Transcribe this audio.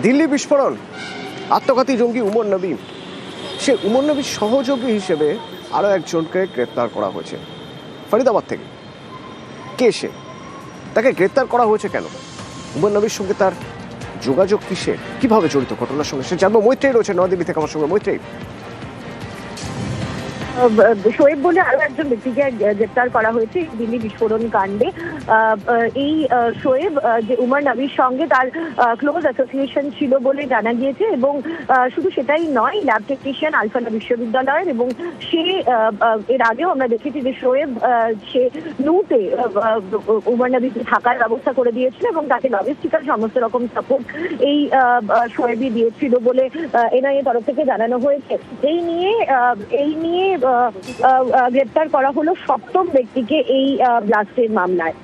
দিল্লি বিস্ফোরণ, আত্মঘাতী জঙ্গি উমর নবী, সে উমর নবীর সহযোগী হিসেবে আরো একজনকে গ্রেপ্তার করা হয়েছে ফরিদাবাদ থেকে। কে সে? তাকে গ্রেপ্তার করা হয়েছে কেন? উমর নবীর সঙ্গে তার যোগাযোগ কিসের, কিভাবে জড়িত ঘটনার সঙ্গে, সে জানবো। মৈত্রেয়ী রয়েছে নয়াদিল্লি থেকে আমার সঙ্গে। মৈত্রেয়ী, শোয়েব বলে আরো একজন ব্যক্তিকে গ্রেপ্তার করা হয়েছে দিল্লি বিস্ফোরণ কাণ্ডে। এই শোয়েব যে উমর নবীর সঙ্গে তার ক্লোজ অ্যাসোসিয়েশন ছিল বলে জানা গিয়েছে, এবং শুধু সেটাই নয়, ল্যাব টেকনিশিয়ান আলফালা বিশ্ববিদ্যালয়ের, এবং সে এর আগেও আমরা দেখেছি যে শোয়েব সে নুতে উমর নবীকে থাকার ব্যবস্থা করে দিয়েছিল এবং তাকে লজিস্টিক্যাল সমস্ত রকম সাপোর্ট এই শোয়েবই দিয়েছিল বলে এনআইএ তরফ থেকে জানানো হয়েছে। এই নিয়ে গ্রেপ্তার করা হলো সপ্তম ব্যক্তিকে এই ব্লাস্টের মামলায়।